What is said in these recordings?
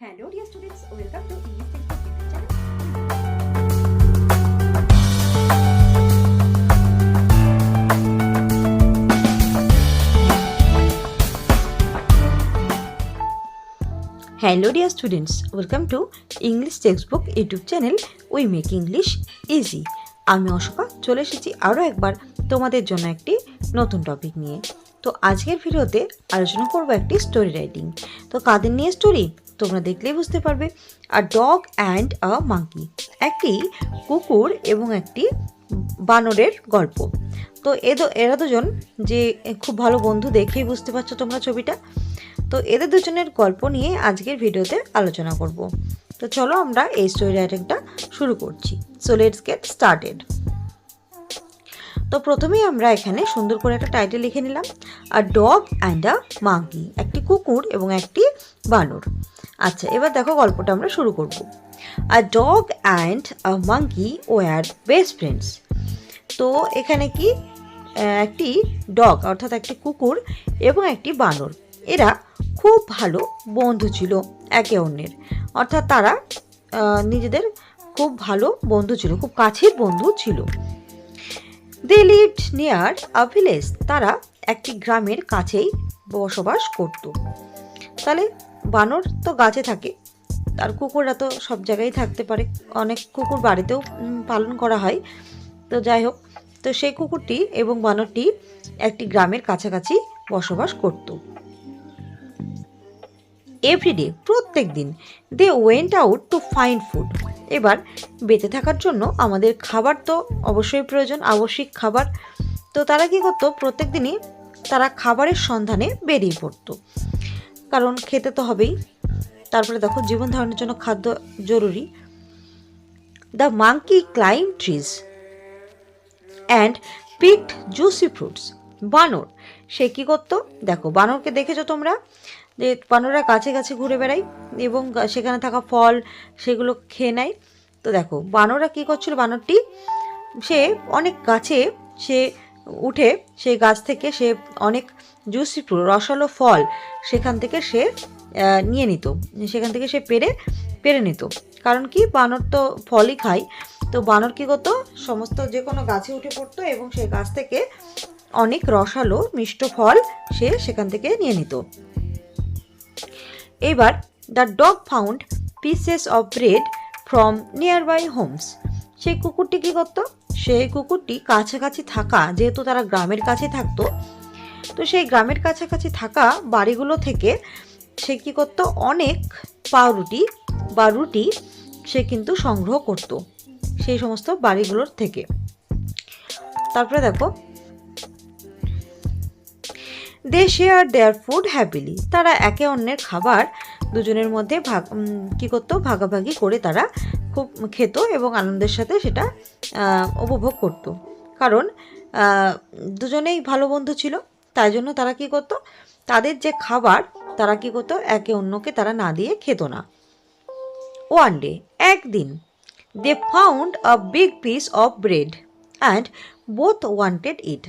Hello dear students, welcome to English Textbook YouTube channel. Hello dear students, welcome to English Textbook YouTube channel. We make English easy. আমি অশোকা চলে এসেছি আরও একবার তোমাদের জন্য একটি নতুন টপিক নিয়ে। তো আজকের ভিডিওতে আলোচনা করব একটি স্টোরি রাইটিং। তো কাদের নিয়ে স্টোরি তোমরা দেখলেই বুঝতে পারবে। আ ডগ অ্যান্ড আ মাঙ্কি, একটি কুকুর এবং একটি বানরের গল্প। তো এরা দুজন যে খুব ভালো বন্ধু, দেখেই বুঝতে পারছো তোমরা ছবিটা। তো এদের দুজনের গল্প নিয়ে আজকের ভিডিওতে আলোচনা করব। তো চলো আমরা এই স্টোরি রাইটিংটা শুরু করছি। So let's get started. তো প্রথমেই আমরা এখানে সুন্দর করে একটা টাইটেল লিখে নিলাম, আ ডগ অ্যান্ড আ মাঙ্কি, একটি কুকুর এবং একটি বানর। আচ্ছা, এবার দেখো গল্পটা আমরা শুরু করব। A dog and a monkey were best friends. তো এখানে কি একটি ডগ অর্থাৎ একটি কুকুর এবং একটি বানর, এরা খুব ভালো বন্ধু ছিল একে অন্যের, অর্থাৎ তারা নিজেদের খুব ভালো বন্ধু ছিল, খুব কাছের বন্ধু ছিল। They lived near a village, তারা একটি গ্রামের কাছেই বসবাস করত। তাহলে বানর তো গাছে থাকে, আর কুকুররা তো সব জায়গায় থাকতে পারে, অনেক কুকুর বাড়িতেও পালন করা হয়। তো যাই হোক, তো সেই কুকুরটি এবং বানরটি একটি গ্রামের কাছাকাছি বসবাস করত। এভরিডে, প্রত্যেক দিন, they went out to find food. এবার বেঁচে থাকার জন্য আমাদের খাবার তো অবশ্যই প্রয়োজন, আবশ্যিক খাবার। তো তারা কী করতো, প্রত্যেক দিনই তারা খাবারের সন্ধানে বেরিয়ে পড়তো, কারণ খেতে তো হবেই। তারপরে দেখো, জীবন ধারণের জন্য খাদ্য জরুরি। The monkey climb trees and picked juicy fruits. বানর সে কী করতো, দেখো বানরকে দেখেছো তোমরা, যে বানররা গাছে গাছে ঘুরে বেড়ায় এবং সেখানে থাকা ফল সেগুলো খেয়ে নেয়। তো দেখো বানররা কী করছিল, বানরটি সে অনেক গাছে সে উঠে, সেই গাছ থেকে সে অনেক জুসি ফ্রুট, রসালো ফল সেখান থেকে সে নিয়ে নিত, সেখান থেকে সে পেরে নিত। কারণ কি, বানর তো ফলই খায়। তো বানর কী করতো, সমস্ত যে কোনো গাছে উঠে পড়তো এবং সেই গাছ থেকে অনেক রসালো মিষ্ট ফল সে সেখান থেকে নিয়ে নিত। এবার the dog found pieces of bread from nearby homes. সেই কুকুরটি কী করতো, সেই কুকুরটি কাছাকাছি থাকা, যেহেতু তারা গ্রামের কাছে থাকতো, তো সেই গ্রামের কাছাকাছি থাকা বাড়িগুলো থেকে সে কী করতো, অনেক পাউরুটি বা রুটি সে কিন্তু সংগ্রহ করত সেই সমস্ত বাড়িগুলোর থেকে। তারপরে দেখো, দে শেয়ার দেয়ার ফুড হ্যাপিলি, তারা একে অন্যের খাবার দুজনের মধ্যে কী করতো, ভাগাভাগি করে তারা খুব খেত এবং আনন্দের সাথে সেটা উপভোগ করত। কারণ দুজনেই ভালো বন্ধু ছিল, তাই জন্য তারা কী করতো, তাদের যে খাবার তারা কী করতো, একে অন্যকে তারা না দিয়ে খেত না। ওয়ান ডে, একদিন, they found a big piece of bread and both wanted it.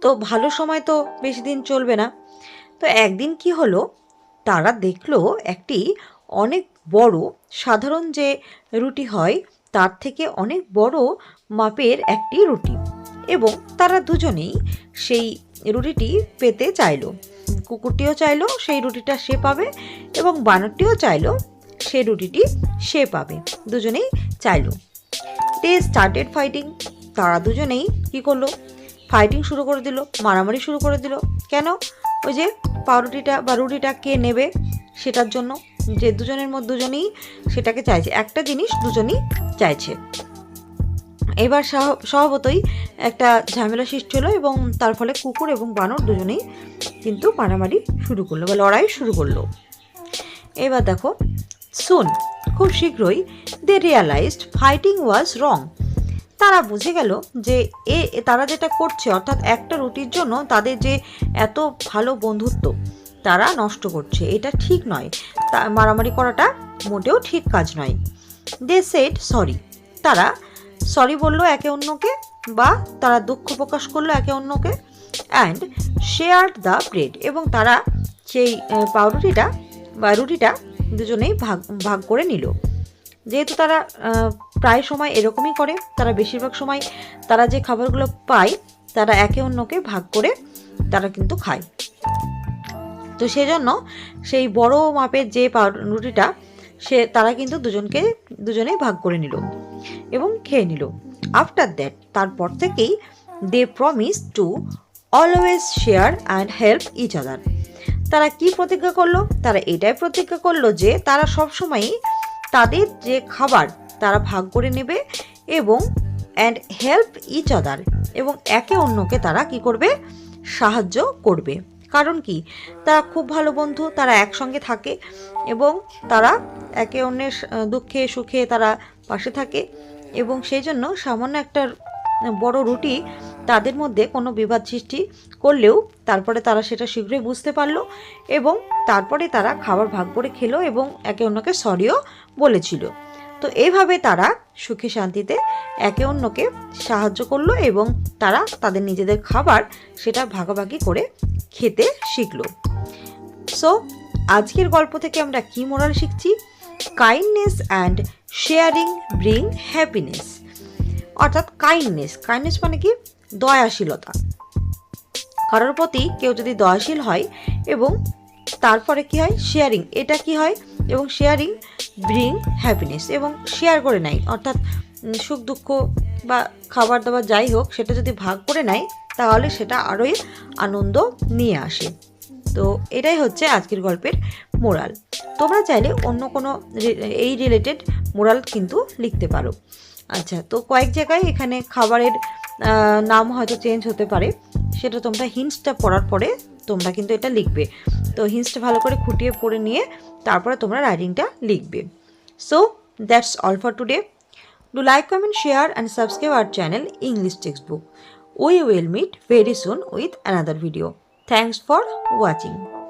তো ভালো সময় তো বেশি দিন চলবে না। তো একদিন কি হলো, তারা দেখলো একটি অনেক বড়, সাধারণ যে রুটি হয় তার থেকে অনেক বড় মাপের একটি রুটি, এবং তারা দুজনেই সেই রুটিটি পেতে চাইলো। কুকুরটিও চাইলো সেই রুটিটা সে পাবে এবং বানরটিও চাইলো সেই রুটিটি সে পাবে, দুজনেই চাইলো। দে স্টার্টেড ফাইটিং, তারা দুজনেই কী করলো, ফাইটিং শুরু করে দিল, মারামারি শুরু করে দিল। কেন, ওই যে পাউরুটিটা বা রুটিটা কে নেবে সেটার জন্য, যে দুজনের মধ্যে দুজনেই সেটাকে চাইছে, একটা জিনিস দুজনেই চাইছে। এবার স্বভাবতই একটা ঝামেলা সৃষ্টি হলো এবং তার ফলে কুকুর এবং বানর দুজনেই কিন্তু মারামারি শুরু করলো বা লড়াই শুরু করলো। এবার দেখো, সুন, খুব শীঘ্রই, দে রিয়ালাইজড ফাইটিং ওয়াজ রং। তারা বুঝে গেল যে তারা যেটা করছে, অর্থাৎ একটা রুটির জন্য তাদের যে এত ভালো বন্ধুত্ব তারা নষ্ট করছে, এটা ঠিক নয়, মারামারি করাটা মোটেও ঠিক কাজ নয়। দে সেড সরি, তারা সরি বললো একে অন্যকে, বা তারা দুঃখ প্রকাশ করলো একে অন্যকে। অ্যান্ড শেয়ার্ড দ্য ব্রেড, এবং তারা সেই পাউরুটিটা বা রুটিটা দুজনেই ভাগ ভাগ করে নিল। যেহেতু তারা প্রায় সময় এরকমই করে, তারা বেশিরভাগ সময় তারা যে খাবারগুলো পায় তারা একে অন্যকে ভাগ করে তারা কিন্তু খায়। তো সেজন্য সেই বড় মাপের যে রুটিটা তারা কিন্তু দুজনেই ভাগ করে নিল এবং খেয়ে নিল। আফটার দ্যাট, তারপর থেকেই they promise to always share and help each other. তারা কি প্রতিজ্ঞা করলো? তারা এটাই প্রতিজ্ঞা করলো যে তারা সবসময়ই তাদের যে খাবার তারা ভাগ করে নেবে এবং অ্যান্ড হেল্প ইচ আদার, এবং একে অন্যকে তারা কি করবে? সাহায্য করবে। কারণ কি? তারা খুব ভালো বন্ধু, তারা একসঙ্গে থাকে এবং তারা একে অন্যের দুঃখে সুখে তারা পাশে থাকে, এবং সেই জন্য সামান্য একটা বড় রুটি তাদের মধ্যে কোনো বিবাদ সৃষ্টি করলেও তারপরে তারা সেটা শীঘ্রই বুঝতে পারলো এবং তারপরে তারা খাবার ভাগ করে খেলো এবং একে অন্যকে সরিও বলেছিল। তো এইভাবে তারা সুখে শান্তিতে একে অন্যকে সাহায্য করলো এবং তারা তাদের নিজেদের খাবার সেটা ভাগাভাগি করে খেতে শিখলো। সো আজকের গল্প থেকে আমরা কি মোরাল শিখছি? Kindness and sharing bring happiness. অর্থাৎ কাইন্ডনেস মানে কি? দয়াশীলতা। কারোর প্রতি কেউ যদি দয়াশীল হয় এবং তারপরে কি হয়? শেয়ারিং। এটা কি হয়? এবং শেয়ারিং ব্রিং হ্যাপিনেস, এবং শেয়ার করে নেয়, অর্থাৎ সুখ দুঃখ বা খাবার দাবার যাই হোক সেটা যদি ভাগ করে নেয় তাহলে সেটা আরোই আনন্দ নিয়ে আসে। তো এটাই হচ্ছে আজকের গল্পের মোরাল। তোমরা চাইলে অন্য কোনো এই রিলেটেড মোরাল কিন্তু লিখতে পারো। আচ্ছা, তো কয়েক জায়গায় এখানে খাবারের নাম হয়তো চেঞ্জ হতে পারে, সেটা তোমরা হিন্টসটা পড়ার পরে তোমরা কিন্তু এটা লিখবে। তো হিন্টসটা ভালো করে খুঁটিয়ে পড়ে নিয়ে তারপরে তোমরা রাইটিংটা লিখবে। So that's all for today. Do like, comment, share and subscribe our channel English Textbook. We will meet very soon with another video. Thanks for watching.